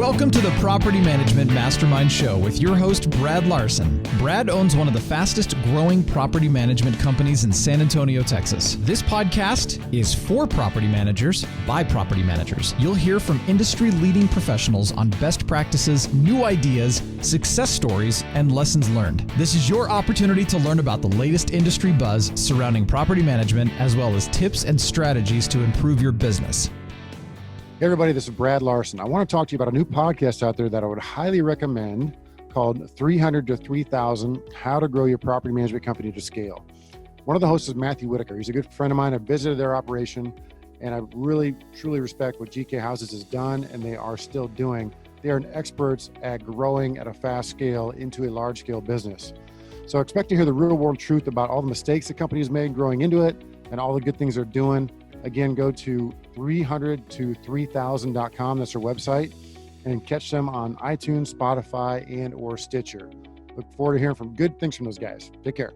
Welcome to the Property Management Mastermind Show with your host, Brad Larson. Brad owns one of the fastest growing property management companies in San Antonio, Texas. This podcast is for property managers by property managers. You'll hear from industry-leading professionals on best practices, new ideas, success stories, and lessons learned. This is your opportunity to learn about the latest industry buzz surrounding property management, as well as tips and strategies to improve your business. Hey everybody, this is Brad Larson. I want to talk to you about a new podcast out there that I would highly recommend called 300 to 3000, How to Grow Your Property Management Company to Scale. One of the hosts is Matthew Whitaker. He's a good friend of mine. I visited their operation and I really, truly respect what GK Houses has done and they are still doing. They are experts at growing at a fast scale into a large scale business. So expect to hear the real world truth about all the mistakes the company has made growing into it and all the good things they're doing. Again, go to 300 to 3000.com. That's their website, and catch them on iTunes, Spotify, and or Stitcher. Look forward to hearing from good things from those guys. Take care.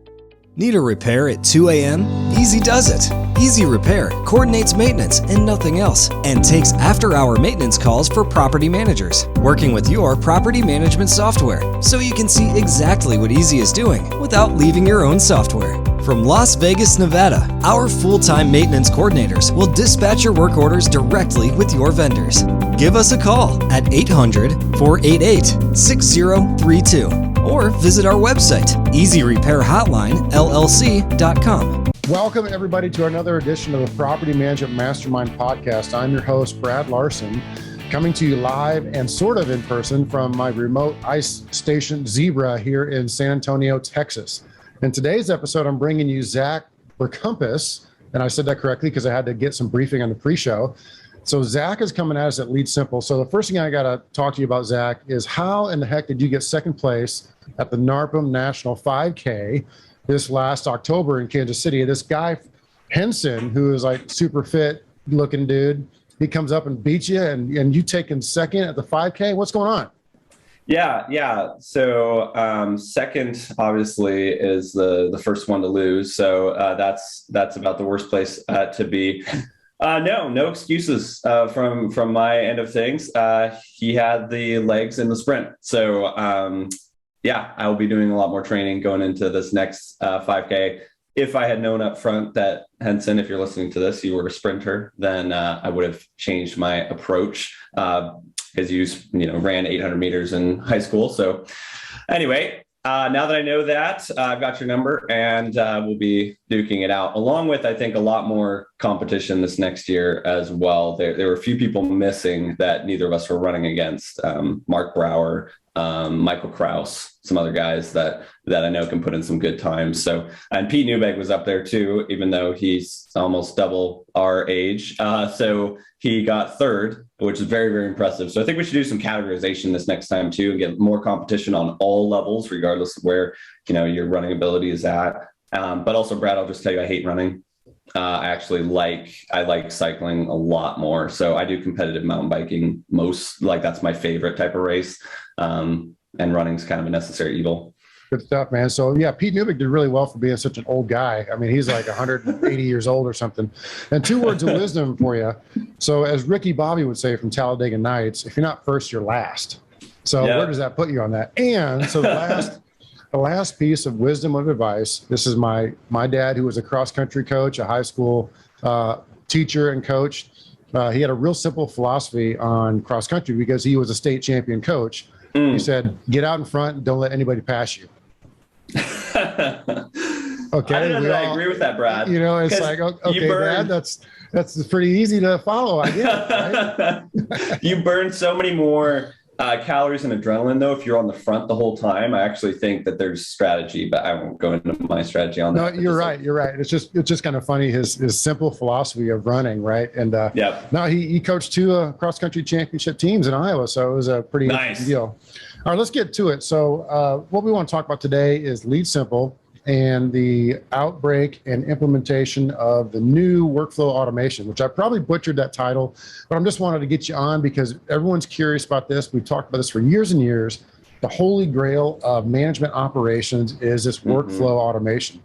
Need a repair at 2 a.m.? Easy does it. Easy Repair coordinates maintenance and nothing else, and takes after-hour maintenance calls for property managers, working with your property management software, so you can see exactly what Easy is doing without leaving your own software. From Las Vegas, Nevada, our full-time maintenance coordinators will dispatch your work orders directly with your vendors. Give us a call at 800-488-6032 or visit our website, easyrepairhotlinellc.com. Welcome everybody to another edition of the Property Management Mastermind Podcast. I'm your host, Brad Larson, coming to you live and sort of in person from my remote ice station Zebra here in San Antonio, Texas. In today's episode, I'm bringing you Zach Berkompas, and I said that correctly because I had to get some briefing on the pre-show. So Zach is coming at us at LeadSimple. So the first thing I got to talk to you about, Zach, is how in the heck did you get second place at the NARPM National 5K this last October in Kansas City? This guy, Henson, who is like super fit looking dude, he comes up and beats you, and you taking second at the 5K. What's going on? Yeah. So second, obviously, is the first one to lose. So that's about the worst place to be. No excuses from my end of things. He had the legs in the sprint. So I will be doing a lot more training going into this next 5K. If I had known up front that, Henson, if you're listening to this, you were a sprinter, then I would have changed my approach. Because you ran 800 meters in high school. So anyway, now that I know that, I've got your number and we'll be duking it out, along with, I think, a lot more competition this next year as well. There were a few people missing that neither of us were running against. Mark Brower, Michael Kraus, some other guys that I know can put in some good times. So, and Pete Newbegg was up there too, even though he's almost double our age. So he got third, which is very, very impressive. So I think we should do some categorization this next time too, and get more competition on all levels, regardless of where, your running ability is at. But also, Brad, I'll just tell you, I hate running. I like cycling a lot more. So I do competitive mountain biking that's my favorite type of race. And running's kind of a necessary evil. Good stuff, man. So yeah, Pete Newbegg did really well for being such an old guy. I mean, he's like 180 years old or something. And two words of wisdom for you. So as Ricky Bobby would say from Talladega Nights, if you're not first, you're last. So Where does that put you on that? And so the last piece of wisdom of advice, this is my dad, who was a cross-country coach, a high school teacher and coach. He had a real simple philosophy on cross-country because he was a state champion coach. He said, get out in front and don't let anybody pass you. Okay. I don't know that I agree with that, Brad. It's like, okay, Dad, that's pretty easy to follow, I guess. Right? You burn so many more calories and adrenaline, though, if you're on the front the whole time. I actually think that there's strategy, but I won't go into my strategy on that. No, you're right. It's just kind of funny, his simple philosophy of running, right? And now he coached two cross-country championship teams in Iowa, so it was a pretty nice deal. All right, let's get to it. So what we want to talk about today is LeadSimple and the outbreak and implementation of the new workflow automation, which I probably butchered that title, but I just wanted to get you on because everyone's curious about this. We've talked about this for years and years. The holy grail of management operations is this workflow automation.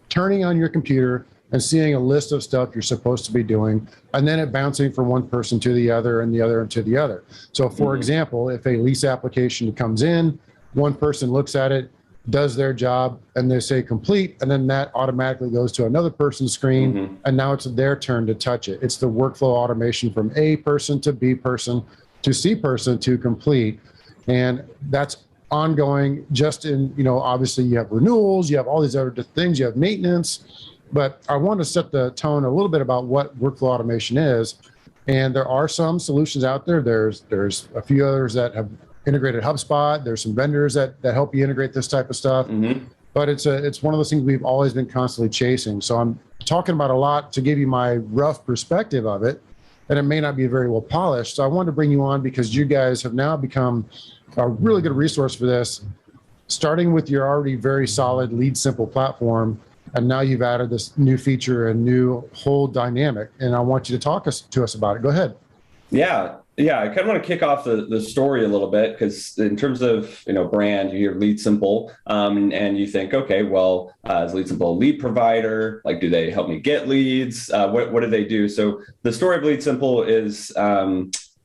Turning on your computer and seeing a list of stuff you're supposed to be doing, and then it bouncing from one person to the other and the other to the other. So for example, if a lease application comes in, one person looks at it, does their job, and they say complete, and then that automatically goes to another person's screen, and now it's their turn to touch it. It's the workflow automation from A person to B person to C person to complete. And that's ongoing just in, obviously you have renewals, you have all these other things, you have maintenance, but I want to set the tone a little bit about what workflow automation is. And there are some solutions out there. There's a few others that have integrated HubSpot. There's some vendors that help you integrate this type of stuff. But it's one of those things we've always been constantly chasing. So I'm talking about a lot to give you my rough perspective of it, and it may not be very well polished. So I wanted to bring you on because you guys have now become a really good resource for this, starting with your already very solid LeadSimple platform. And now you've added this new feature and new whole dynamic. And I want you to talk to us about it. Go ahead. Yeah. I kind of want to kick off the story a little bit, because in terms of, brand, you hear LeadSimple, and you think, okay, well, is LeadSimple a lead provider? Like, do they help me get leads? What do they do? So the story of LeadSimple is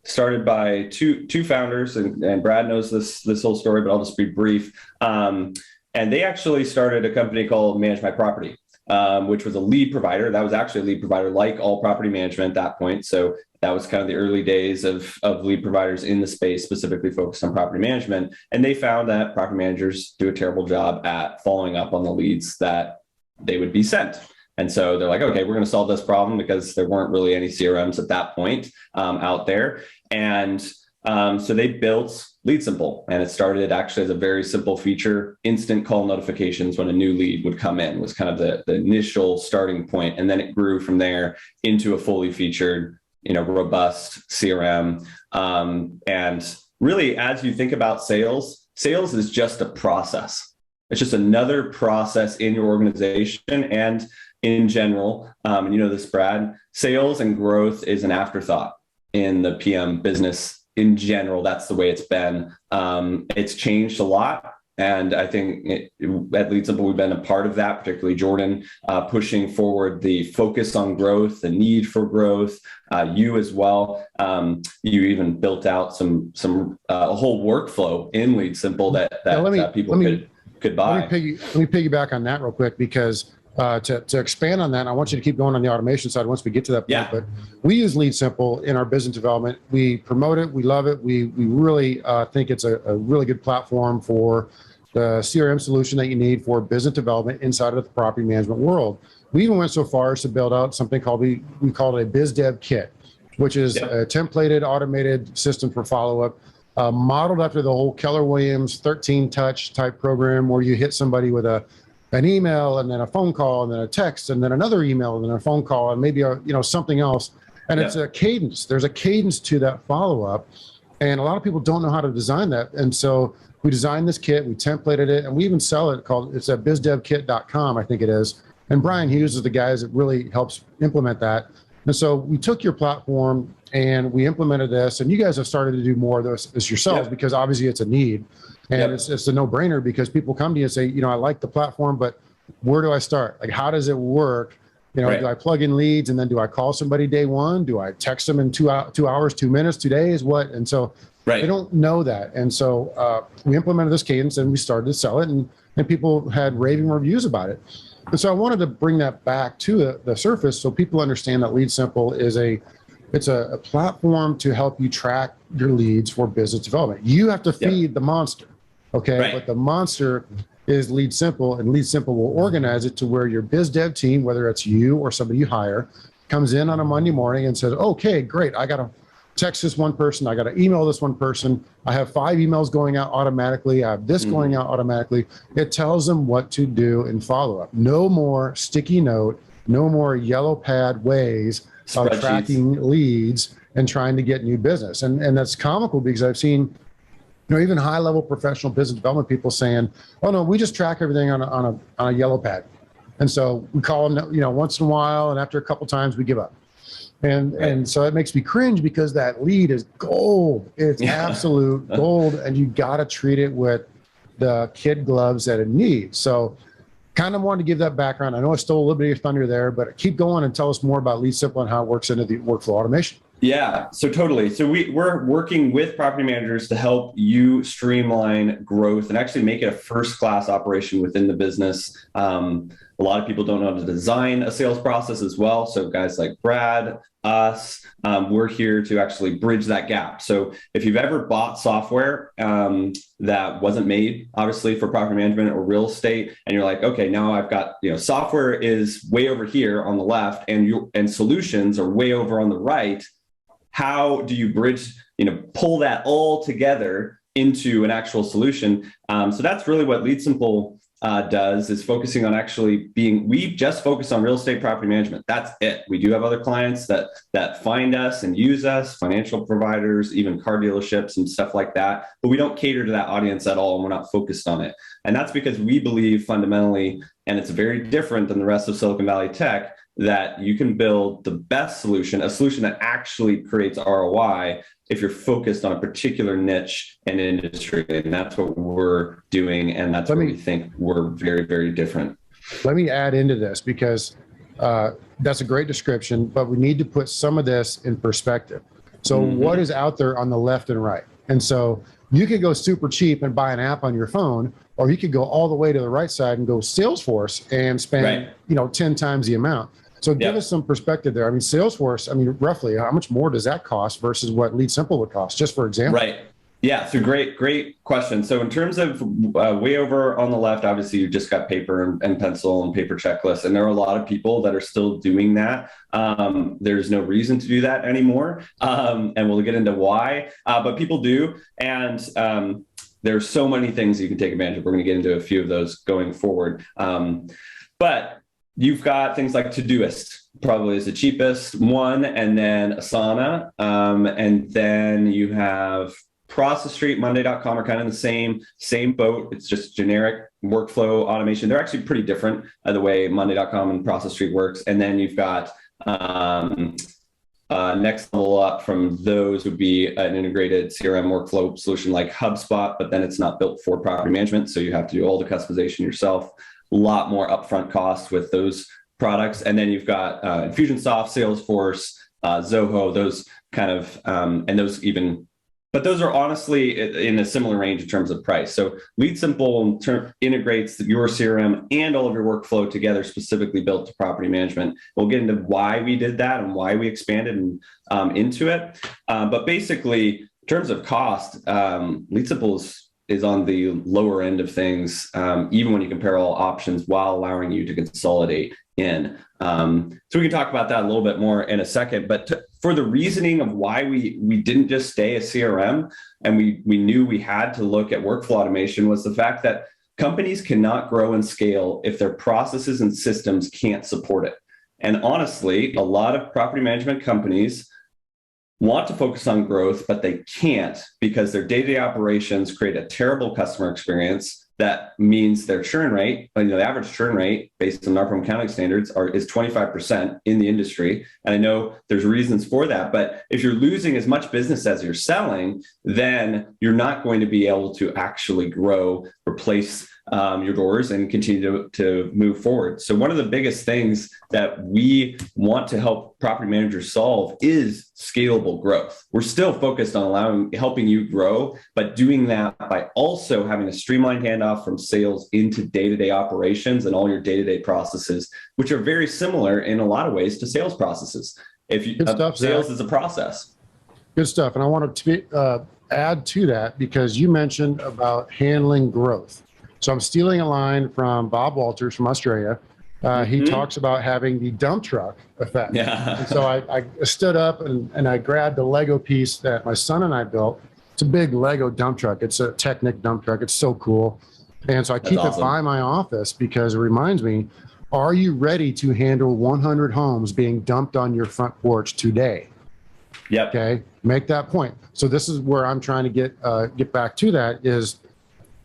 started by two founders, and Brad knows this whole story, but I'll just be brief. And they actually started a company called Manage My Property, which was a lead provider. That was actually a lead provider, like all property management at that point. So that was kind of the early days of lead providers in the space, specifically focused on property management. And they found that property managers do a terrible job at following up on the leads that they would be sent. And so they're like, okay, we're going to solve this problem, because there weren't really any CRMs at that point out there. And so they built LeadSimple, and it started actually as a very simple feature. Instant call notifications when a new lead would come in was kind of the initial starting point. And then it grew from there into a fully featured, robust CRM. And really, as you think about sales is just a process. It's just another process in your organization and in general. And you know this, Brad, sales and growth is an afterthought in the PM business in general. That's the way it's been. It's changed a lot. And I think at LeadSimple, we've been a part of that, particularly Jordan, pushing forward the focus on growth, the need for growth, you as well. You even built out some a whole workflow in LeadSimple that people could buy. Let me piggyback on that real quick, because to expand on that, I want you to keep going on the automation side once we get to that point. Yeah. But we use LeadSimple in our business development. We promote it. We love it. We really think it's a really good platform for the CRM solution that you need for business development inside of the property management world. We even went so far as to build out something called, we call it a Biz Dev Kit, which is a templated automated system for follow-up, modeled after the whole Keller Williams 13 touch type program, where you hit somebody with an email and then a phone call and then a text and then another email and then a phone call and maybe something else. And it's a cadence. There's a cadence to that follow-up. And a lot of people don't know how to design that. And so we designed this kit, we templated it, and we even sell it it's at bizdevkit.com, I think it is. And Brian Hughes is the guys that really helps implement that. And so we took your platform and we implemented this, and you guys have started to do more of this yourselves, because obviously it's a need. And it's a no-brainer, because people come to you and say, I like the platform, but where do I start? Like, how does it work? Do I plug in leads and then do I call somebody day one? Do I text them in 2 hours, 2 minutes, 2 days? What? And so they don't know that. And so we implemented this cadence and we started to sell it, and people had raving reviews about it. And so I wanted to bring that back to the surface so people understand that LeadSimple is it's a platform to help you track your leads for business development. You have to feed the monster, okay? But the monster is LeadSimple, and LeadSimple will organize it to where your biz dev team, whether it's you or somebody you hire, comes in on a Monday morning and says, okay, great, I got to text this one person, I got to email this one person, I have 5 emails going out automatically, I have this going out automatically. It tells them what to do in follow-up. No more sticky note, no more yellow pad ways of tracking leads and trying to get new business. And that's comical, because I've seen even high-level professional business development people saying, oh no, we just track everything on a yellow pad. And so we call them once in a while, and after a couple times we give up. And so it makes me cringe, because that lead is gold. It's absolute gold, and you got to treat it with the kid gloves that it needs. So kind of wanted to give that background. I know I stole a little bit of your thunder there, but keep going and tell us more about LeadSimple and how it works into the workflow automation. Yeah, so totally. So we're working with property managers to help you streamline growth and actually make it a first-class operation within the business. A lot of people don't know how to design a sales process as well. So guys like Brad, us, we're here to actually bridge that gap. So if you've ever bought software that wasn't made, obviously, for property management or real estate, and you're like, okay, now I've got, software is way over here on the left, and solutions are way over on the right. How do you bridge, pull that all together into an actual solution? So that's really what LeadSimple does, is focusing on actually we just focus on real estate property management. That's it. We do have other clients that find us and use us, financial providers, even car dealerships and stuff like that. But we don't cater to that audience at all, and we're not focused on it. And that's because we believe fundamentally, and it's very different than the rest of Silicon Valley tech, that you can build the best solution, a solution that actually creates ROI if you're focused on a particular niche and industry. And that's what we're doing. And that's where we think we're very, very different. Let me add into this, because that's a great description, but we need to put some of this in perspective. So what is out there on the left and right? And so you could go super cheap and buy an app on your phone, or you could go all the way to the right side and go Salesforce and spend, 10 times the amount. So give us some perspective there. I mean, Salesforce, roughly, how much more does that cost versus what LeadSimple would cost, just for example? Right. Yeah, so great question. So in terms of way over on the left, obviously you just got paper and pencil and paper checklists, and there are a lot of people that are still doing that. There's no reason to do that anymore, and we'll get into why, but people do. And there's so many things you can take advantage of. We're going to get into a few of those going forward. But you've got things like Todoist, probably is the cheapest one, and then Asana, and then you have Process Street, Monday.com are kind of the same boat. It's just generic workflow automation. They're actually pretty different the way Monday.com and Process Street works. And then you've got next level up from those would be an integrated CRM workflow solution like HubSpot, but then it's not built for property management, so you have to do all the customization yourself. A lot more upfront costs with those products. And then you've got Infusionsoft, Salesforce, Zoho, those kind of, and those even, but those are honestly in a similar range in terms of price. So LeadSimple integrates your CRM and all of your workflow together, specifically built to property management. We'll get into why we did that and why we expanded into it. But basically, in terms of cost, LeadSimple is on the lower end of things, even when you compare all options, while allowing you to consolidate in. So we can talk about that a little bit more in a second, but for the reasoning of why we didn't just stay a CRM, and we knew we had to look at workflow automation, was the fact that companies cannot grow and scale if their processes and systems can't support it. And honestly, a lot of property management companies want to focus on growth, but they can't because their day-to-day operations create a terrible customer experience. That means their churn rate, the average churn rate based on NARPM accounting standards is 25% in the industry. And I know there's reasons for that, but if you're losing as much business as you're selling, then you're not going to be able to actually grow, replace your doors, and continue to move forward. So one of the biggest things that we want to help property managers solve is scalable growth. We're still focused on helping you grow, but doing that by also having a streamlined handoff from sales into day-to-day operations and all your day-to-day processes, which are very similar in a lot of ways to sales processes. Sales is a process. Good stuff. And I want to add to that, because you mentioned about handling growth. So I'm stealing a line from Bob Walters from Australia. He talks about having the dump truck effect. Yeah. And so I stood up and I grabbed a Lego piece that my son and I built. It's a big Lego dump truck. It's a Technic dump truck. It's so cool. And so I keep it by my office because it reminds me, are you ready to handle 100 homes being dumped on your front porch today? Yep. Okay. Make that point. So this is where I'm trying to get back to that is,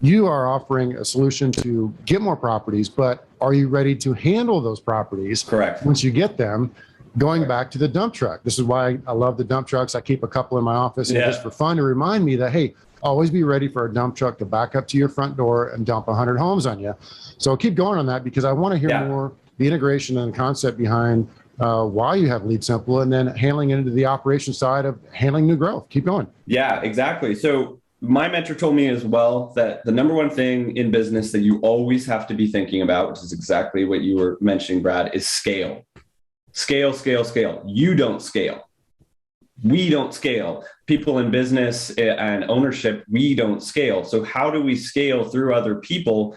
you are offering a solution to get more properties, but are you ready to handle those properties? Correct. Once you get them, going back to the dump truck. This is why I love the dump trucks. I keep a couple in my office just for fun to remind me that, hey, always be ready for a dump truck to back up to your front door and dump 100 homes on you. So keep going on that, because I want to hear more the integration and the concept behind why you have LeadSimple, and then handling it into the operation side of handling new growth. Keep going. Yeah, exactly. So my mentor told me as well that the number one thing in business that you always have to be thinking about, which is exactly what you were mentioning, Brad, is scale. Scale, scale, scale. You don't scale. We don't scale. People in business and ownership, we don't scale. So how do we scale through other people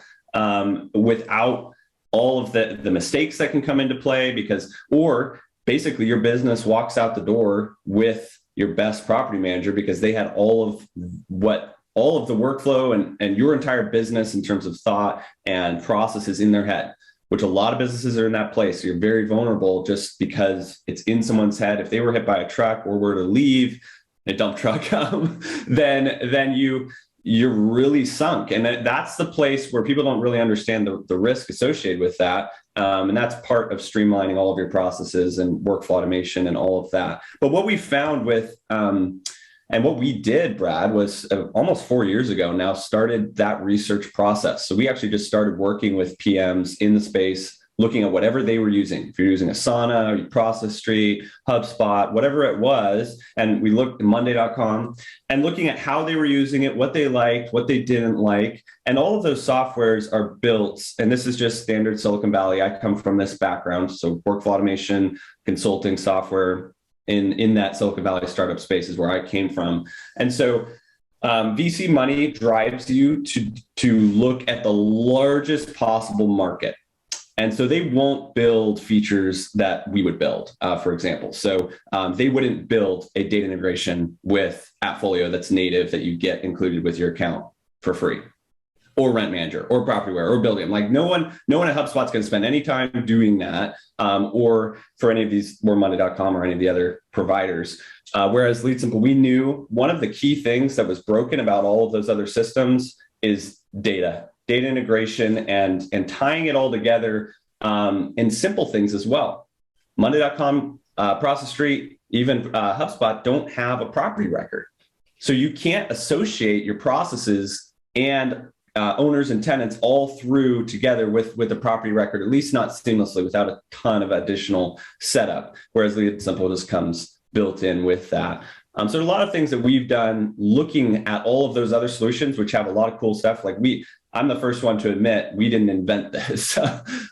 without all of the mistakes that can come into play? Or basically your business walks out the door with your best property manager because they had all of the workflow and your entire business in terms of thought and processes in their head, which a lot of businesses are in that place. So you're very vulnerable just because it's in someone's head. If they were hit by a truck or were to leave a dump truck, then you're really sunk. And that's the place where people don't really understand the risk associated with that. And that's part of streamlining all of your processes and workflow automation and all of that. But what we found with, and what we did, Brad, was almost 4 years ago now, started that research process. So we actually just started working with PMs in the space, looking at whatever they were using. If you're using Asana, Process Street, HubSpot, whatever it was. And we looked at Monday.com and looking at how they were using it, what they liked, what they didn't like. And all of those softwares are built, and this is just standard Silicon Valley. I come from this background. So workflow automation, consulting software in that Silicon Valley startup space is where I came from. And so VC money drives you to look at the largest possible market. And so they won't build features that we would build, for example. So they wouldn't build a data integration with AppFolio that's native that you get included with your account for free, or Rent Manager, or Propertyware, or Buildium. Like no one at HubSpot's going to spend any time doing that, or for any of these, or Monday.com or any of the other providers. Whereas LeadSimple, we knew one of the key things that was broken about all of those other systems is data integration and tying it all together in simple things as well. Monday.com, Process Street, even HubSpot don't have a property record. So you can't associate your processes and owners and tenants all through together with a property record, at least not seamlessly, without a ton of additional setup, whereas LeadSimple just comes built in with that. So a lot of things that we've done looking at all of those other solutions, which have a lot of cool stuff. Like I'm the first one to admit we didn't invent this.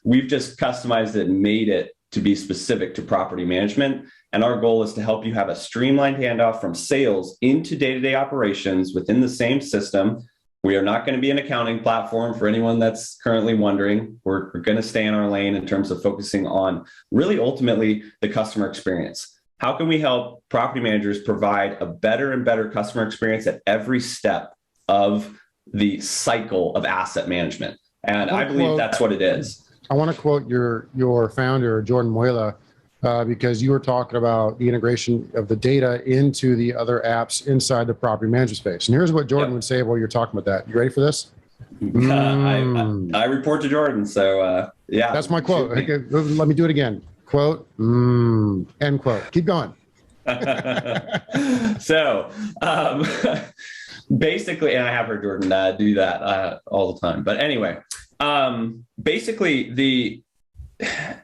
We've just customized it and made it to be specific to property management. And our goal is to help you have a streamlined handoff from sales into day-to-day operations within the same system. We are not going to be an accounting platform for anyone that's currently wondering. We're going to stay in our lane in terms of focusing on really ultimately the customer experience. How can we help property managers provide a better and better customer experience at every step of the cycle of asset management? And I believe that's what it is. I want to quote your founder, Jordan Muela, because you were talking about the integration of the data into the other apps inside the property management space. And here's what Jordan would say while you're talking about that. You ready for this? I report to Jordan. So yeah. That's my quote. Okay, let me do it again. Quote, end quote. Keep going. So basically, and I have heard Jordan do that all the time. But anyway, basically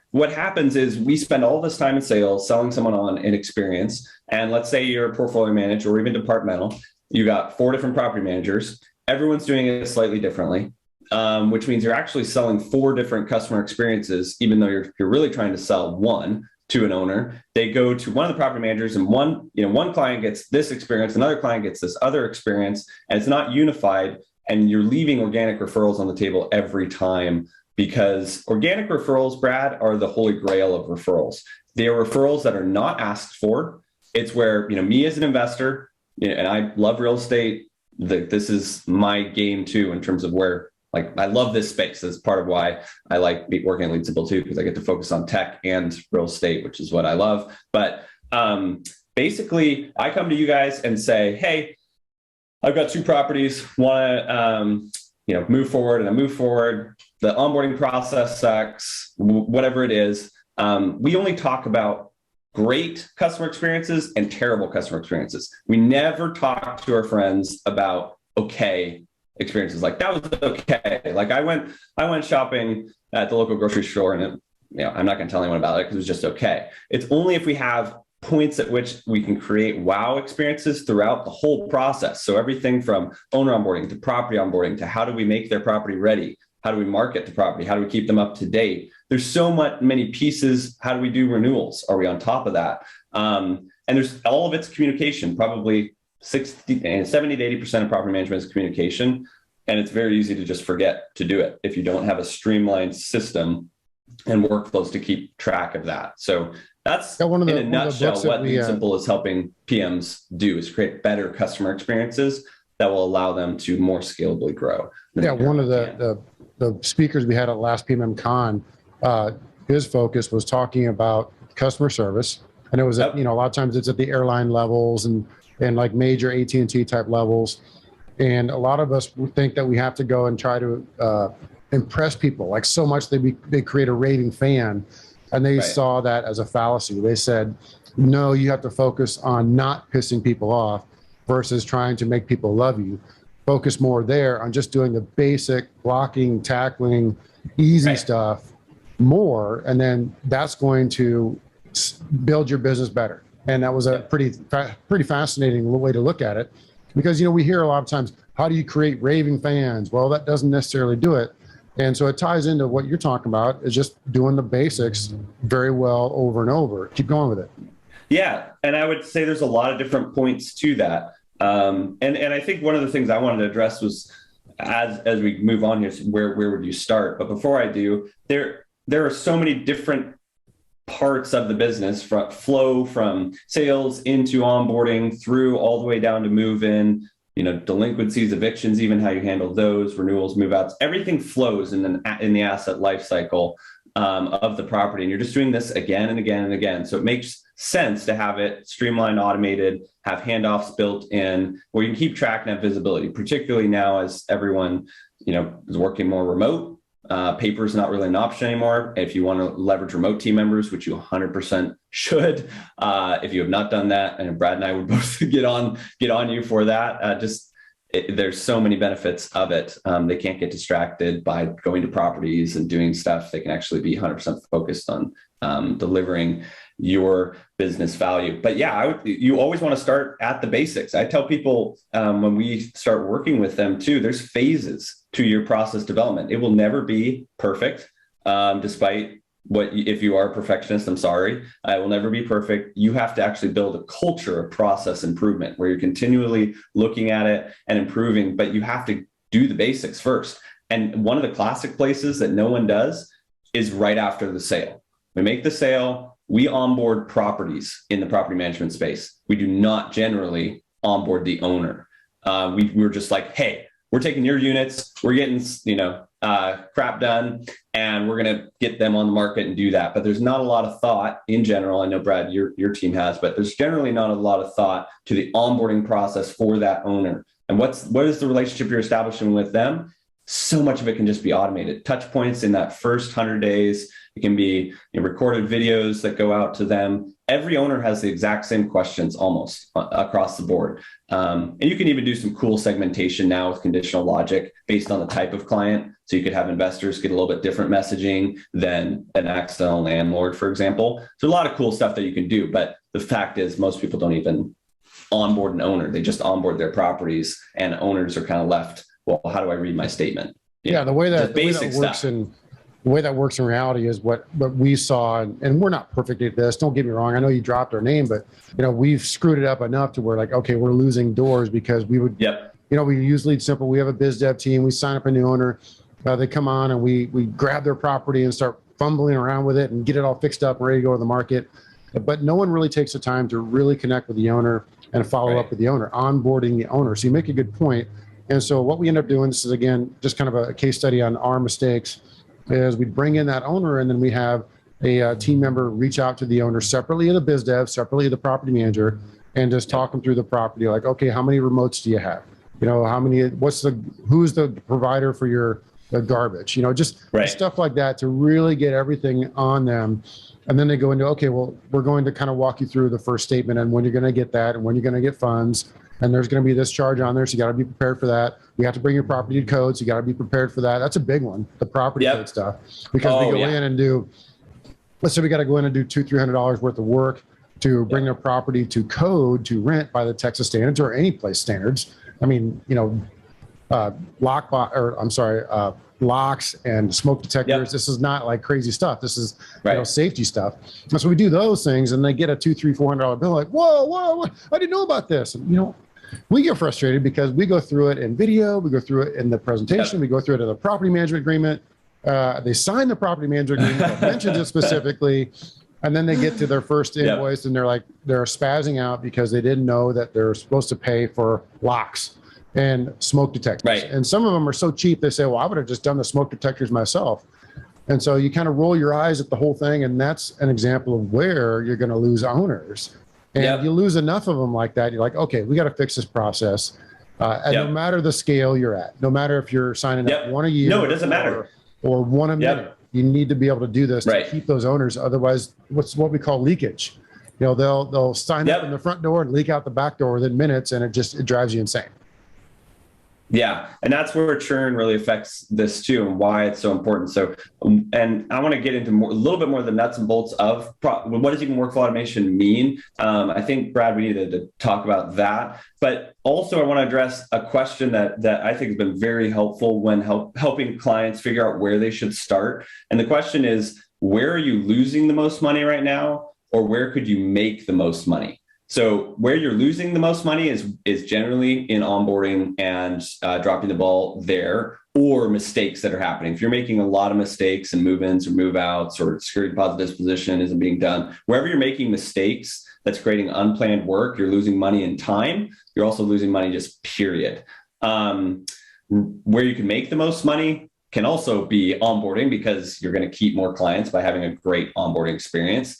what happens is we spend all this time in sales selling someone on an experience. And let's say you're a portfolio manager or even departmental. You got 4 different property managers. Everyone's doing it slightly differently. Which means you're actually selling 4 different customer experiences, even though you're really trying to sell one to an owner. They go to one of the property managers, and one client gets this experience, another client gets this other experience, and it's not unified. And you're leaving organic referrals on the table every time, because organic referrals, Brad, are the holy grail of referrals. They are referrals that are not asked for. It's where me as an investor, and I love real estate. This is my game too, in terms of where. Like, I love this space. That's part of why I like working at LeadSimple too, because I get to focus on tech and real estate, which is what I love. But basically, I come to you guys and say, hey, I've got 2 properties, want to move forward, and I move forward. The onboarding process sucks, whatever it is. We only talk about great customer experiences and terrible customer experiences. We never talk to our friends about okay experiences. Like that was okay. Like I went shopping at the local grocery store, and I'm not going to tell anyone about it because it was just okay. It's only if we have points at which we can create wow experiences throughout the whole process. So everything from owner onboarding to property onboarding to how do we make their property ready? How do we market the property? How do we keep them up to date? There's so many pieces. How do we do renewals? Are we on top of that? And there's all of its communication, probably 70 to 80% of property management is communication. And it's very easy to just forget to do it if you don't have a streamlined system and workflows to keep track of that. So that's in a nutshell what LeadSimple is helping PMs do, is create better customer experiences that will allow them to more scalably grow. Yeah, one of the speakers we had at last PMM Con, his focus was talking about customer service. And it was at, a lot of times it's at the airline levels and like major AT&T type levels. And a lot of us think that we have to go and try to impress people like so much they create a raving fan. And they saw that as a fallacy. They said, no, you have to focus on not pissing people off versus trying to make people love you. Focus more there on just doing the basic blocking, tackling, easy stuff more. And then that's going to build your business better. And that was a pretty fascinating way to look at it, because, we hear a lot of times, how do you create raving fans? Well, that doesn't necessarily do it. And so it ties into what you're talking about, is just doing the basics very well over and over. Keep going with it. Yeah. And I would say there's a lot of different points to that. And I think one of the things I wanted to address was, as we move on here, where would you start? But before I do, there are so many different parts of the business, flow from sales into onboarding through all the way down to move in, delinquencies, evictions, even how you handle those, renewals, move outs, everything flows in the asset life cycle of the property. And you're just doing this again and again and again. So it makes sense to have it streamlined, automated, have handoffs built in where you can keep track and have visibility, particularly now as everyone, is working more remote. Paper is not really an option anymore. If you want to leverage remote team members, which you 100% should, if you have not done that, and Brad and I would both get on you for that. There's so many benefits of it. They can't get distracted by going to properties and doing stuff. They can actually be 100% focused on delivering your business value. But you always want to start at the basics. I tell people when we start working with them too, there's phases to your process development. It will never be perfect, despite if you are a perfectionist, I'm sorry, it will never be perfect. You have to actually build a culture of process improvement where you're continually looking at it and improving, but you have to do the basics first. And one of the classic places that no one does is right after the sale. We make the sale, we onboard properties in the property management space. We do not generally onboard the owner. We're just like, hey, we're taking your units, we're getting, crap done, and we're going to get them on the market and do that. But there's not a lot of thought in general. I know, Brad, your team has, but there's generally not a lot of thought to the onboarding process for that owner. And what is the relationship you're establishing with them? So much of it can just be automated. Touch points in that first 100 days. It can be recorded videos that go out to them. Every owner has the exact same questions almost across the board. And you can even do some cool segmentation now with conditional logic based on the type of client. So you could have investors get a little bit different messaging than an accidental landlord, for example. So a lot of cool stuff that you can do. But the fact is, most people don't even onboard an owner. They just onboard their properties, and owners are kind of left, well, how do I read my statement? The way that works in reality is what we saw, and we're not perfect at this. Don't get me wrong. I know you dropped our name, but we've screwed it up enough to where like, okay, we're losing doors because we would, we use LeadSimple. We have a biz dev team. We sign up a new owner. They come on and we grab their property and start fumbling around with it and get it all fixed up and ready to go to the market. But no one really takes the time to really connect with the owner and follow up with the owner, onboarding the owner. So you make a good point. And so what we end up doing, this is again just kind of a case study on our mistakes, is we bring in that owner and then we have a team member reach out to the owner separately of the biz dev, separately of the property manager, and just talk them through the property. Like, okay, how many remotes do you have? Who's the provider for your garbage? Stuff like that to really get everything on them. And then they go into, okay, well, we're going to kind of walk you through the first statement and when you're going to get that and when you're going to get funds. and there's going to be this charge on there. So you got to be prepared for that. We have to bring your property code. So you got to be prepared for that. That's a big one, the property code stuff, because we go in and do, let's say we got to go in and do $200-300 worth of work to bring their property to code to rent by the Texas standards or any place standards. I mean, locks and smoke detectors. This is not like crazy stuff. This is safety stuff. And so we do those things, and they get a $200-400 bill. Like, whoa, I didn't know about this. And, we get frustrated because we go through it in video, we go through it in the presentation, we go through it in the property management agreement. They sign the property management agreement that mentions it specifically, and then they get to their first invoice and they're spazzing out because they didn't know that they're supposed to pay for locks and smoke detectors. Right. And some of them are so cheap, they say, well, I would have just done the smoke detectors myself. And so you kind of roll your eyes at the whole thing. And that's an example of where you're going to lose owners. And you lose enough of them like that, you're like, okay, we got to fix this process. And no matter the scale you're at, no matter if you're signing up one a year. No, it doesn't matter. Or one a minute. You need to be able to do this to keep those owners. Otherwise, what we call leakage. They'll sign up in the front door and leak out the back door within minutes, and it drives you insane. Yeah. And that's where churn really affects this too, and why it's so important. So, and I want to get into a little bit more of the nuts and bolts of what does even workflow automation mean? I think, Brad, we needed to talk about that. But also I want to address a question that I think has been very helpful when helping clients figure out where they should start. And the question is, where are you losing the most money right now? Or where could you make the most money? So where you're losing the most money is generally in onboarding and dropping the ball there, or mistakes that are happening. If you're making a lot of mistakes and move-ins or move-outs, or security deposit disposition isn't being done, wherever you're making mistakes that's creating unplanned work, you're losing money and time. You're also losing money just period. Where you can make the most money can also be onboarding, because you're going to keep more clients by having a great onboarding experience.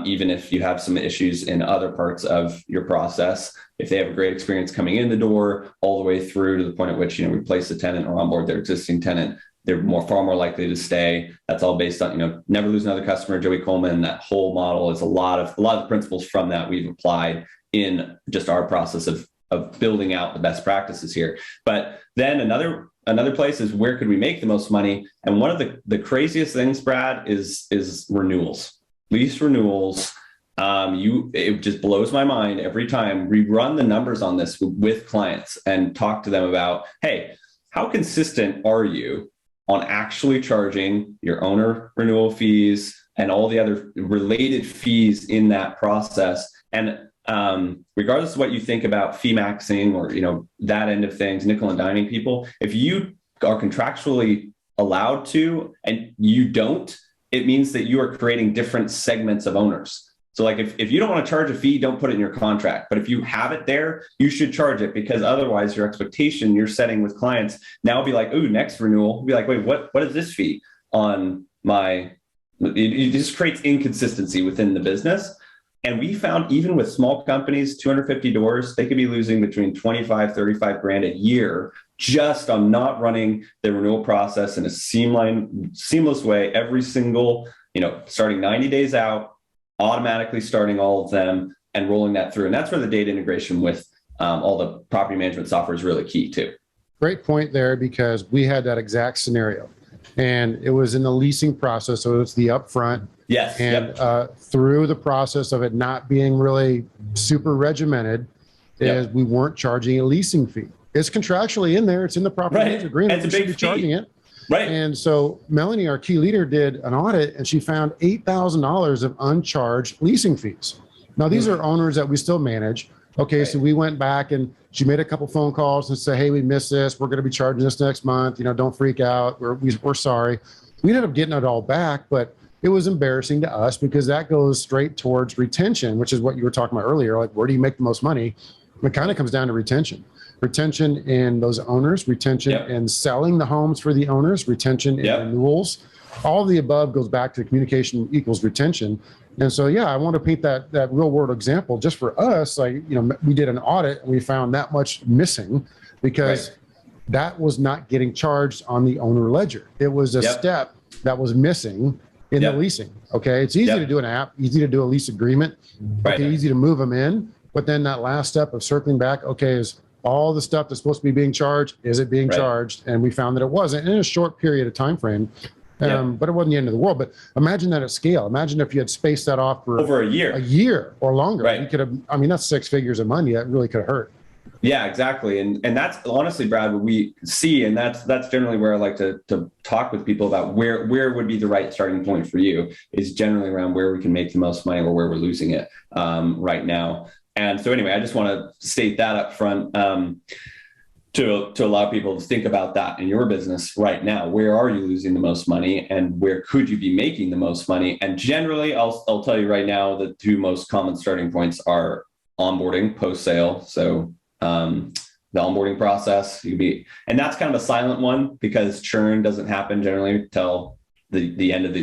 Even if you have some issues in other parts of your process, if they have a great experience coming in the door all the way through to the point at which, we place the tenant or onboard their existing tenant, they're far more likely to stay. That's all based on, never lose another customer, Joey Coleman. That whole model is a lot of the principles from that we've applied in just our process of building out the best practices here. But then another place is, where could we make the most money? And one of the craziest things, Brad, is renewals. Lease renewals. It just blows my mind every time we run the numbers on this with clients and talk to them about, hey, how consistent are you on actually charging your owner renewal fees and all the other related fees in that process? And regardless of what you think about fee maxing or that end of things, nickel and diming people, if you are contractually allowed to and you don't, it means that you are creating different segments of owners. So like if you don't want to charge a fee, don't put it in your contract. But if you have it there, you should charge it, because otherwise your expectation you're setting with clients now will be like, ooh, next renewal, be like, wait, what is this fee on my? It just creates inconsistency within the business. And we found, even with small companies, 250 doors, they could be losing between 25, 35 grand a year just on not running the renewal process in a seamless way every single, starting 90 days out, automatically starting all of them and rolling that through. And that's where the data integration with all the property management software is really key too. Great point there, because we had that exact scenario, and it was in the leasing process. So it's the upfront. Yes. And through the process of it not being really super regimented, is we weren't charging a leasing fee. It's contractually in there. It's in the property management agreement. We should be charging it. Right. And so Melanie, our key leader, did an audit, and she found $8,000 of uncharged leasing fees. Now, these are owners that we still manage. Okay, so we went back and she made a couple phone calls and said, hey, we missed this. We're going to be charging this next month. Don't freak out. We're sorry. We ended up getting it all back, but it was embarrassing to us, because that goes straight towards retention, which is what you were talking about earlier. Like, where do you make the most money? It kind of comes down to retention in those owners, retention in selling the homes for the owners, retention in renewals. All of the above goes back to communication equals retention. And so, I want to paint that real world example just for us. Like, we did an audit and we found that much missing, because that was not getting charged on the owner ledger. It was a step that was missing in the leasing. Okay. It's easy to do an app, easy to do a lease agreement, easy to move them in. But then that last step of circling back, okay, is all the stuff that's supposed to be being charged, is it being charged? And we found that it wasn't in a short period of time frame. But it wasn't the end of the world. But imagine that at scale. Imagine if you had spaced that off for over a year or longer. Right. You could have, I mean, that's 6 figures of money. That really could have hurt. Yeah, exactly. And that's honestly, Brad, what we see. And that's generally where I like to talk with people about where would be the right starting point for you, is generally around where we can make the most money or where we're losing it right now. And so anyway, I just want to state that up front. To allow people to think about that in your business right now. Where are you losing the most money, and where could you be making the most money? And generally, I'll tell you right now, the 2 most common starting points are onboarding, post-sale. So the onboarding process, and that's kind of a silent one because churn doesn't happen generally till the end of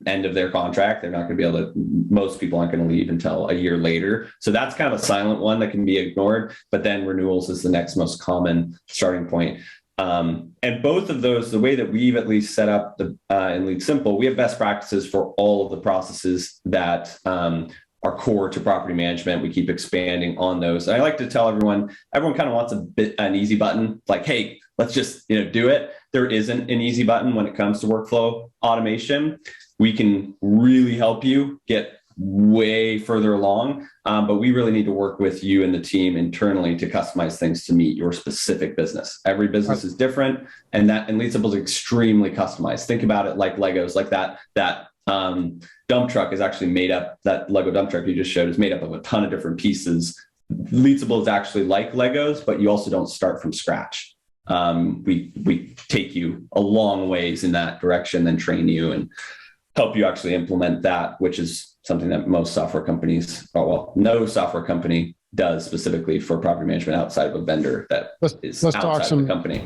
end of their contract. They're not going to be able to, most people aren't going to leave until a year later. So that's kind of a silent one that can be ignored, but then renewals is the next most common starting point. And both of those, the way that we've at least set up in LeadSimple, we have best practices for all of the processes that are core to property management. We keep expanding on those. And I like to tell everyone kind of wants an easy button, like, hey, let's just do it. There isn't an easy button when it comes to workflow automation. We can really help you get way further along, but we really need to work with you and the team internally to customize things to meet your specific business. Every business is different, and LeadSimple is extremely customized. Think about it like Legos, like that dump truck is actually made up. That Lego dump truck you just showed is made up of a ton of different pieces. LeadSimple is actually like Legos, but you also don't start from scratch. We take you a long ways in that direction, then train you and help you actually implement that, which is something that most software companies, no software company does specifically for property management outside of a vendor that is outside of the company.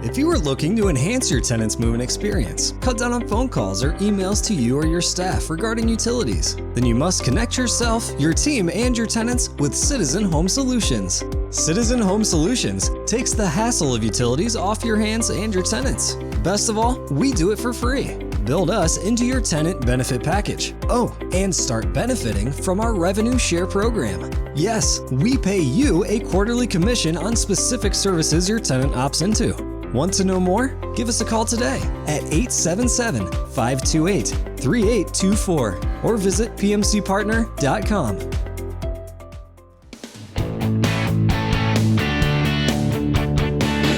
If you are looking to enhance your tenant's moving experience, cut down on phone calls or emails to you or your staff regarding utilities, then you must connect yourself, your team, and your tenants with Citizen Home Solutions. Citizen Home Solutions takes the hassle of utilities off your hands and your tenants. Best of all, we do it for free. Build us into your tenant benefit package. Oh, and start benefiting from our revenue share program. Yes, we pay you a quarterly commission on specific services your tenant opts into. Want to know more? Give us a call today at 877-528-3824 or visit pmcpartner.com.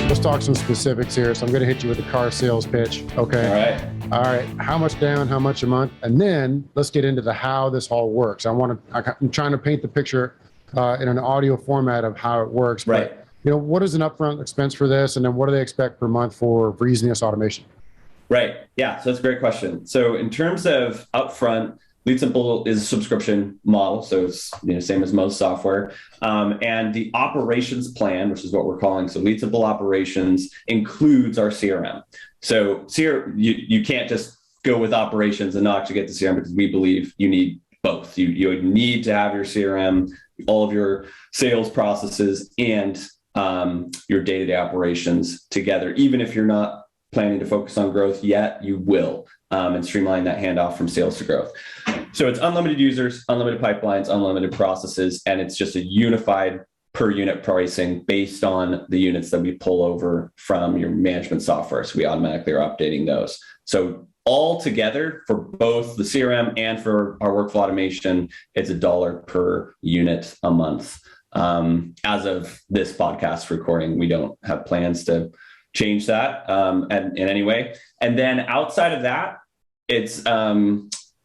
Let's talk some specifics here. So I'm going to hit you with the car sales pitch. Okay. All right. How much down? How much a month? And then let's get into the how this all works. I'm trying to paint the picture in an audio format of how it works. Right. But, what is an upfront expense for this? And then what do they expect per month for using this automation? Right. Yeah. So that's a great question. So in terms of upfront, LeadSimple is a subscription model. So it's same as most software. And the operations plan, which is what we're calling, so LeadSimple operations includes our CRM. So you can't just go with operations and not actually get the CRM, because we believe you need both. You need to have your CRM, all of your sales processes, and your day-to-day operations together. Even if you're not planning to focus on growth yet, you will, and streamline that handoff from sales to growth. So it's unlimited users, unlimited pipelines, unlimited processes, and it's just a unified per unit pricing based on the units that we pull over from your management software. So we automatically are updating those. So all together for both the CRM and for our workflow automation, it's $1 per unit a month. As of this podcast recording, we don't have plans to change that in any way. And then outside of that, it's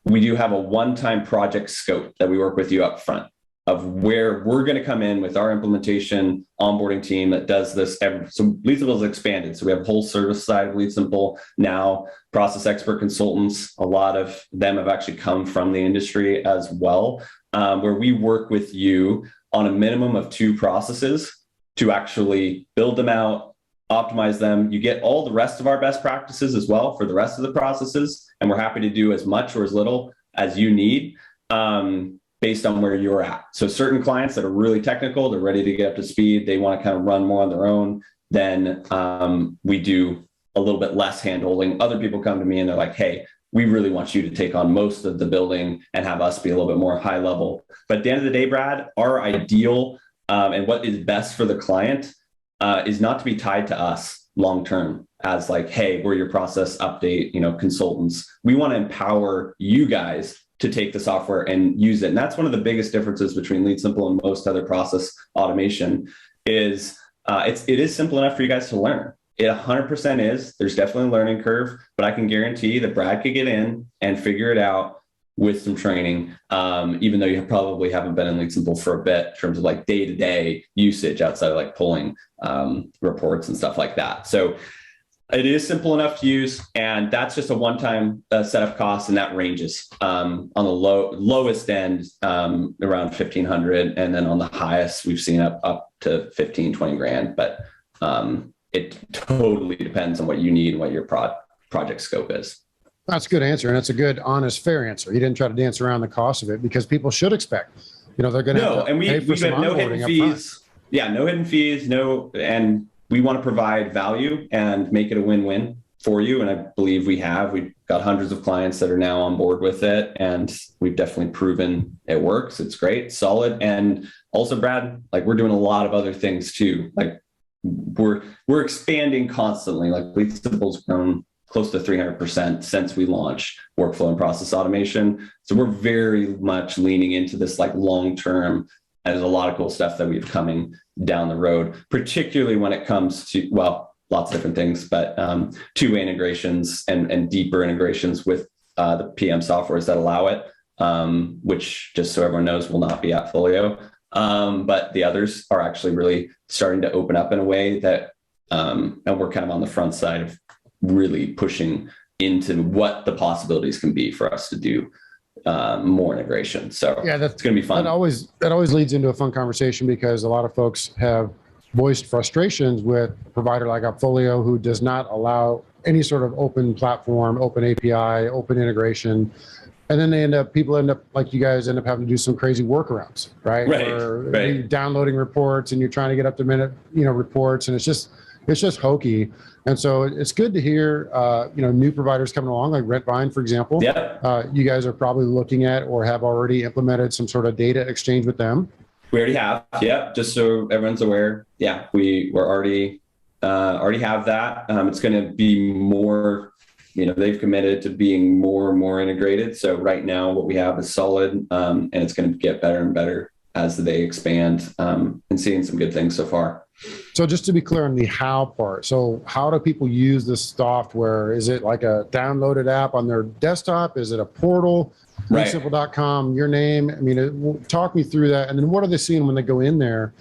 we do have a one-time project scope that we work with you up front of where we're going to come in with our implementation onboarding team that does this. So LeadSimple has expanded. So we have a whole service side of LeadSimple now, process expert consultants. A lot of them have actually come from the industry as well, where we work with you on a minimum of 2 processes to actually build them out, optimize them. You get all the rest of our best practices as well for the rest of the processes. And we're happy to do as much or as little as you need based on where you're at. So certain clients that are really technical, they're ready to get up to speed, they want to kind of run more on their own, then we do a little bit less hand-holding. Other people come to me and they're like, hey, we really want you to take on most of the building and have us be a little bit more high level. But at the end of the day, Brad, our ideal and what is best for the client is not to be tied to us long term as like, hey, we're your process update, consultants. We want to empower you guys to take the software and use it. And that's one of the biggest differences between LeadSimple and most other process automation is it is simple enough for you guys to learn. It 100% is. There's definitely a learning curve, but I can guarantee that Brad could get in and figure it out with some training, even though you probably haven't been in LeadSimple for a bit in terms of like day-to-day usage outside of like pulling reports and stuff like that. So it is simple enough to use, and that's just a one-time setup cost, and that ranges on the lowest end around 1,500, and then on the highest we've seen up to 15, 20 grand. But it totally depends on what you need and what your project scope is. That's a good answer, and it's a good, honest, fair answer. You didn't try to dance around the cost of it because people should expect, they're going to have to pay for some no onboarding hidden up fees. front. Yeah, no hidden fees, and we want to provide value and make it a win-win for you. And I believe we have. We've got hundreds of clients that are now on board with it, and we've definitely proven it works. It's great, solid. And also, Brad, like we're doing a lot of other things too. Like we're expanding constantly. Like LeadSimple's grown close to 300% since we launched workflow and process automation. So we're very much leaning into this like long-term. And there's a lot of cool stuff that we've coming down the road, particularly when it comes to, lots of different things, but two-way integrations and deeper integrations with the PM softwares that allow it, which just so everyone knows will not be at Folio. But the others are actually really starting to open up in a way that, and we're kind of on the front side of really pushing into what the possibilities can be for us to do more integration. So yeah, that's going to be fun. That always leads into a fun conversation because a lot of folks have voiced frustrations with a provider like Appfolio who does not allow any sort of open platform, open API, open integration. And then people end up like you guys end up having to do some crazy workarounds, right? Where you're downloading reports and you're trying to get up to minute, reports, and it's just hokey. And so it's good to hear, new providers coming along, like Rentvine, for example. Yeah. You guys are probably looking at or have already implemented some sort of data exchange with them. We already have. Yeah. Just so everyone's aware. Yeah. We're already have that. It's going to be more, they've committed to being more and more integrated. So right now what we have is solid, and it's going to get better and better as they expand, and seeing some good things so far. So just to be clear on the how part, so how do people use this software? Is it like a downloaded app on their desktop? Is it a portal? Right. LeadSimple.com, your name. I mean, talk me through that. And then what are they seeing when they go in there?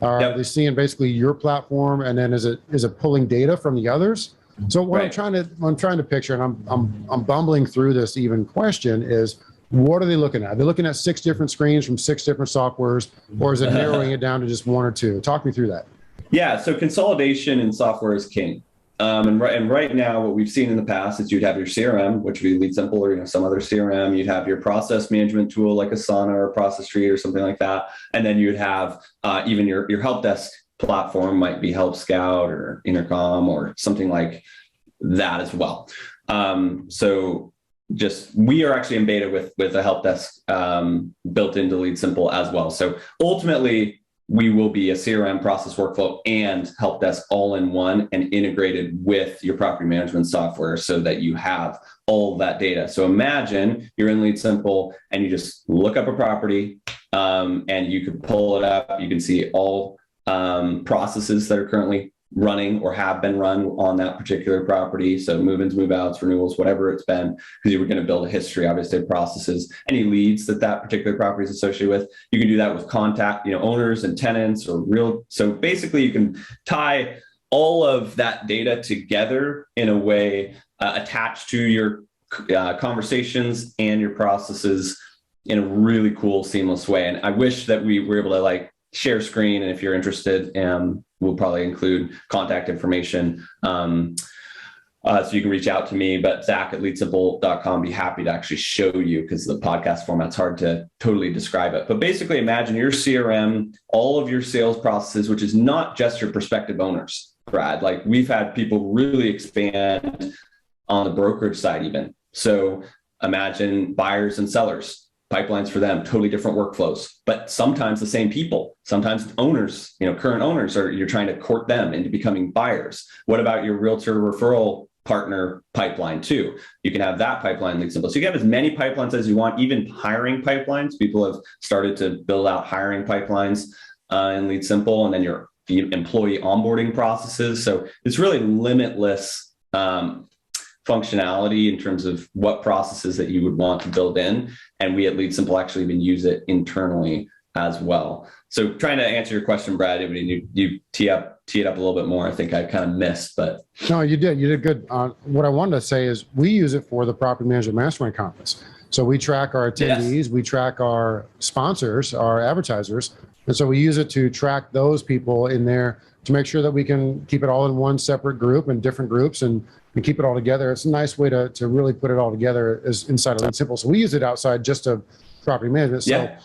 Are they seeing basically your platform, and then is it pulling data from the others? So what I'm trying to picture, and I'm bumbling through this even question is, what are they looking at? Are they looking at 6 different screens from 6 different softwares, or is it narrowing it down to just 1 or 2? Talk me through that. Yeah, so consolidation in software is king. And right now, what we've seen in the past is you'd have your CRM, which would be LeadSimple or some other CRM. You'd have your process management tool like Asana or Process Tree or something like that. And then you'd have even your help desk platform might be Help Scout or Intercom or something like that as well. So we are actually in beta with a help desk built into LeadSimple as well. So ultimately, we will be a CRM, process workflow, and help desk all in one and integrated with your property management software so that you have all of that data. So imagine you're in LeadSimple and you just look up a property and you can pull it up. You can see all processes that are currently running or have been run on that particular property. So move-ins, move-outs, renewals, whatever it's been, because you were going to build a history, obviously, of processes, any leads that particular property is associated with. You can do that with contact, owners and tenants or real. So basically you can tie all of that data together in a way attached to your conversations and your processes in a really cool, seamless way. And I wish that we were able to share screen. And if you're interested, we'll probably include contact information. So you can reach out to me, but Zach at LeadSimple.com, be happy to actually show you because the podcast format's hard to totally describe it. But basically imagine your CRM, all of your sales processes, which is not just your prospective owners, Brad. We've had people really expand on the brokerage side even So imagine buyers and sellers, pipelines for them, totally different workflows, but sometimes the same people, sometimes owners, current owners, or you're trying to court them into becoming buyers. What about your realtor referral partner pipeline too? You can have that pipeline in LeadSimple. So you can have as many pipelines as you want, even hiring pipelines. People have started to build out hiring pipelines in LeadSimple, and then your employee onboarding processes. So it's really limitless functionality in terms of what processes that you would want to build in. And we at LeadSimple actually even use it internally as well. So trying to answer your question, Brad, you tee it up a little bit more. I think I kind of missed, but. No, you did good. What I wanted to say is we use it for the Property Management Mastermind Conference. So we track our attendees, yes. We track our sponsors, our advertisers. And so we use it to track those people in there to make sure that we can keep it all in one separate group and different groups and keep it all together. It's a nice way to really put it all together as inside of LeadSimple. So we use it outside just of property management. So yeah.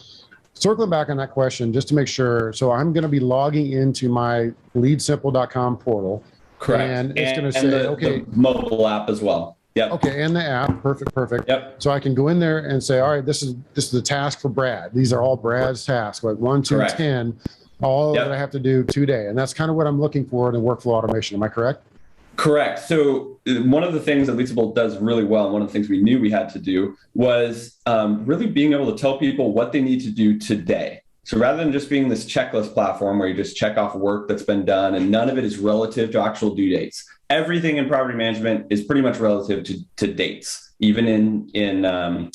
Circling back on that question, just to make sure. So I'm going to be logging into my leadsimple.com portal. Correct. And it's going to say, okay. The mobile app as well. Yep. Okay, and the app, perfect. Yep. So I can go in there and say, all right, this is the task for Brad. These are all Brad's tasks, like 1, 2, correct. 10, all that I have to do today. And that's kind of what I'm looking for in workflow automation. Am I correct? Correct. So one of the things that LeadSimple does really well, and one of the things we knew we had to do was really being able to tell people what they need to do today. So rather than just being this checklist platform where you just check off work that's been done and none of it is relative to actual due dates. Everything in property management is pretty much relative to dates, even in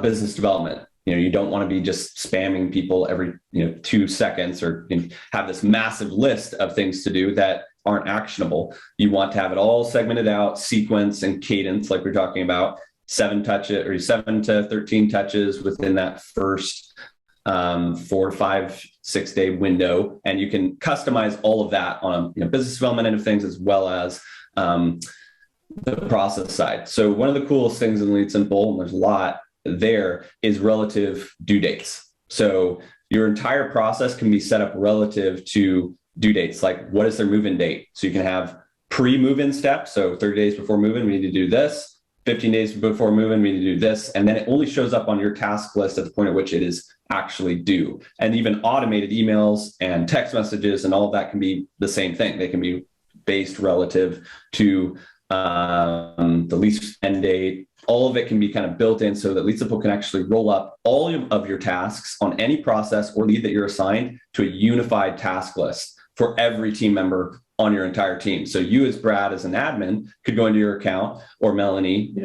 business development. You don't want to be just spamming people every 2 seconds or have this massive list of things to do that aren't actionable. You want to have it all segmented out, sequence and cadence, like we're talking about, 7 to 13 touches within that first 4 to 5, 6 day window. And you can customize all of that on a business development end of things, as well as the process side. So one of the coolest things in LeadSimple, and there's a lot there, is relative due dates. So your entire process can be set up relative to due dates, like what is their move-in date? So you can have pre-move-in steps. So 30 days before move-in, we need to do this. 15 days before move-in, we need to do this. And then it only shows up on your task list at the point at which it is actually due. And even automated emails and text messages and all of that can be the same thing. They can be based relative to the lease end date. All of it can be kind of built in so that LeadSimple can actually roll up all of your tasks on any process or lead that you're assigned to a unified task list for every team member on your entire team. So you as Brad, as an admin, could go into your account, or Melanie,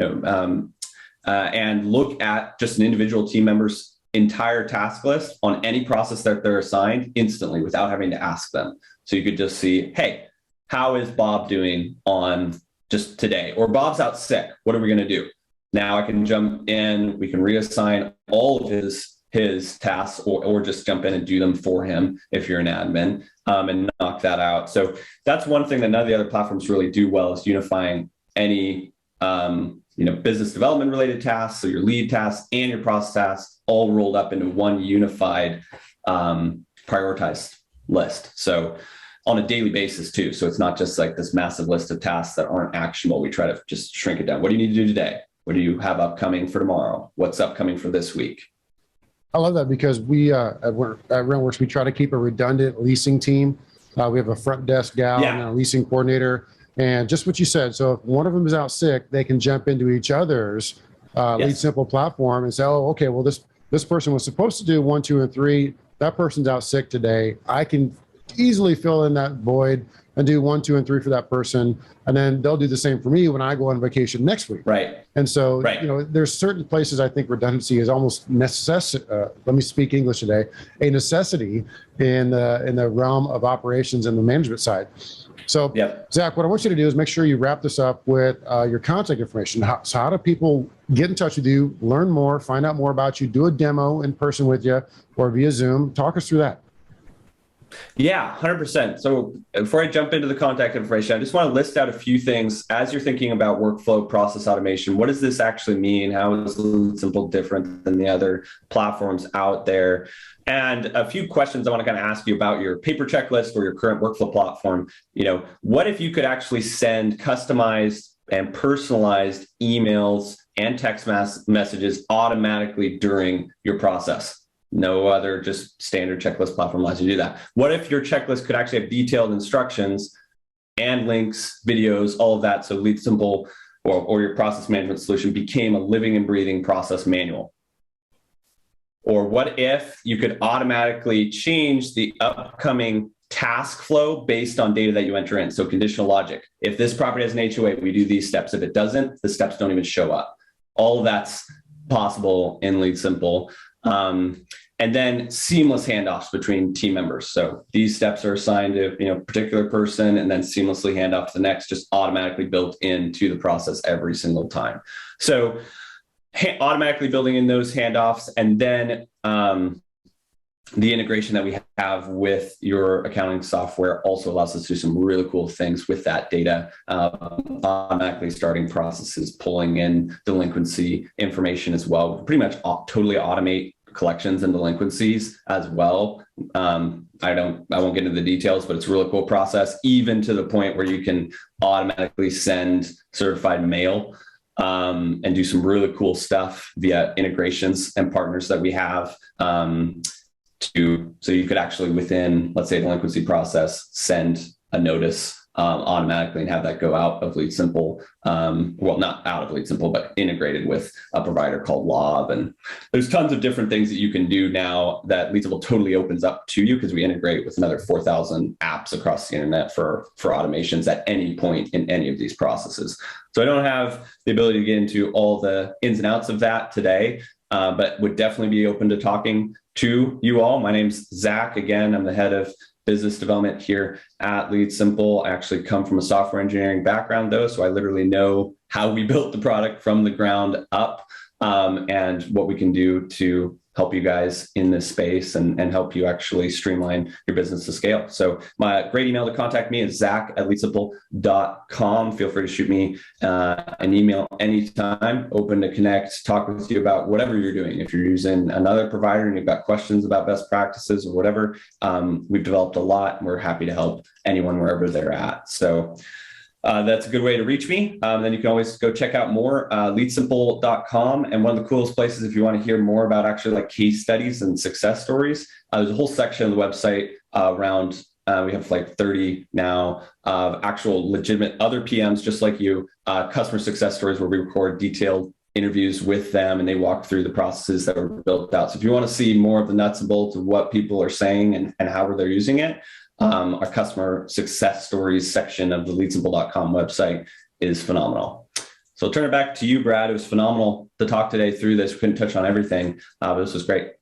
and look at just an individual team member's entire task list on any process that they're assigned instantly without having to ask them. So you could just see, hey, how is Bob doing on just today? Or Bob's out sick. What are we going to do? Now I can jump in, we can reassign all of his tasks or just jump in and do them for him if you're an admin, and knock that out. So that's one thing that none of the other platforms really do well, is unifying any business development related tasks, so your lead tasks and your process tasks all rolled up into one unified prioritized list. So on a daily basis too. So it's not just like this massive list of tasks that aren't actionable. We try to just shrink it down. What do you need to do today? What do you have upcoming for tomorrow? What's upcoming for this week? I love that, because we at RentWorks, we try to keep a redundant leasing team. We have a front desk gal and a leasing coordinator, and just what you said. So if one of them is out sick, they can jump into each other's LeadSimple platform and say, oh, okay, well, this person was supposed to do 1, 2, and 3. That person's out sick today. I can easily fill in that void and do 1, 2, and 3 for that person. And then they'll do the same for me when I go on vacation next week. Right. And so, there's certain places I think redundancy is almost necessary. Let me speak English today. A necessity in the realm of operations and the management side. So, Zach, what I want you to do is make sure you wrap this up with your contact information. So how do people get in touch with you, learn more, find out more about you, do a demo in person with you or via Zoom? Talk us through that. Yeah, 100%. So before I jump into the contact information, I just want to list out a few things as you're thinking about workflow process automation. What does this actually mean? How is LeadSimple different than the other platforms out there? And a few questions I want to kind of ask you about your paper checklist or your current workflow platform. What if you could actually send customized and personalized emails and text messages automatically during your process. No other just standard checklist platform allows you to do that. What if your checklist could actually have detailed instructions and links, videos, all of that? So LeadSimple or your process management solution became a living and breathing process manual. Or what if you could automatically change the upcoming task flow based on data that you enter in? So conditional logic. If this property has an HOA, we do these steps. If it doesn't, the steps don't even show up. All of that's possible in LeadSimple. And then seamless handoffs between team members. So these steps are assigned to a particular person and then seamlessly hand off to the next, just automatically built into the process every single time. So automatically building in those handoffs, and then the integration that we have with your accounting software also allows us to do some really cool things with that data, automatically starting processes, pulling in delinquency information as well. Pretty much totally automate collections and delinquencies as well. I won't get into the details, but it's a really cool process, even to the point where you can automatically send certified mail and do some really cool stuff via integrations and partners that we have. So you could actually, within, let's say, a delinquency process, send a notice automatically and have that go out of LeadSimple. Well, not out of LeadSimple, but integrated with a provider called Lob. And there's tons of different things that you can do now that LeadSimple totally opens up to you, because we integrate with another 4,000 apps across the internet for automations at any point in any of these processes. So I don't have the ability to get into all the ins and outs of that today, but would definitely be open to talking to you all. My name's Zach. Again, I'm the head of business development here at LeadSimple. I actually come from a software engineering background, though, so I literally know how we built the product from the ground up, and what we can do to help you guys in this space and help you actually streamline your business to scale. So my great email to contact me is zach@leadsimple.com. Feel free to shoot me an email anytime. Open to connect, talk with you about whatever you're doing. If you're using another provider and you've got questions about best practices or whatever, we've developed a lot, and we're happy to help anyone wherever they're at. So that's a good way to reach me. Then you can always go check out more, leadsimple.com. And one of the coolest places, if you want to hear more about actually like case studies and success stories, there's a whole section of the website around, we have like 30 now of actual legitimate other PMs, just like you, customer success stories where we record detailed interviews with them and they walk through the processes that were built out. So if you want to see more of the nuts and bolts of what people are saying and how they're using it, our customer success stories section of the leadsimple.com website is phenomenal. So I'll turn it back to you, Brad. It was phenomenal to talk today through this. We couldn't touch on everything, but this was great.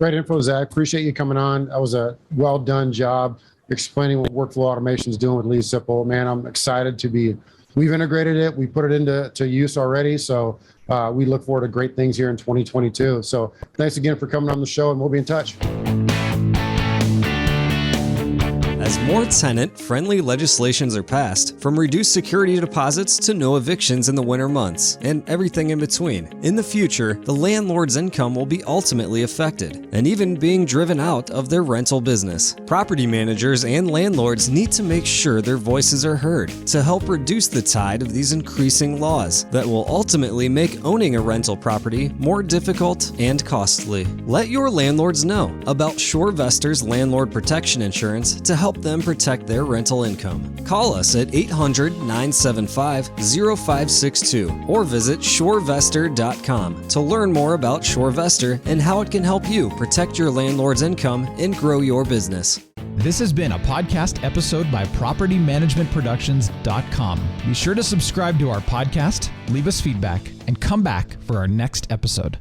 Great info, Zach. Appreciate you coming on. That was a well done job explaining what workflow automation is doing with LeadSimple. Man, I'm excited we've integrated it. We put it into use already. So we look forward to great things here in 2022. So thanks again for coming on the show, and we'll be in touch. As more tenant-friendly legislations are passed, from reduced security deposits to no evictions in the winter months, and everything in between, in the future, the landlord's income will be ultimately affected, and even being driven out of their rental business. Property managers and landlords need to make sure their voices are heard to help reduce the tide of these increasing laws that will ultimately make owning a rental property more difficult and costly. Let your landlords know about SureVestor's landlord protection insurance to help them protect their rental income. Call us at 800-975-0562 or visit SureVestor.com to learn more about SureVestor and how it can help you protect your landlord's income and grow your business. This has been a podcast episode by PropertyManagementProductions.com. Be sure to subscribe to our podcast, leave us feedback, and come back for our next episode.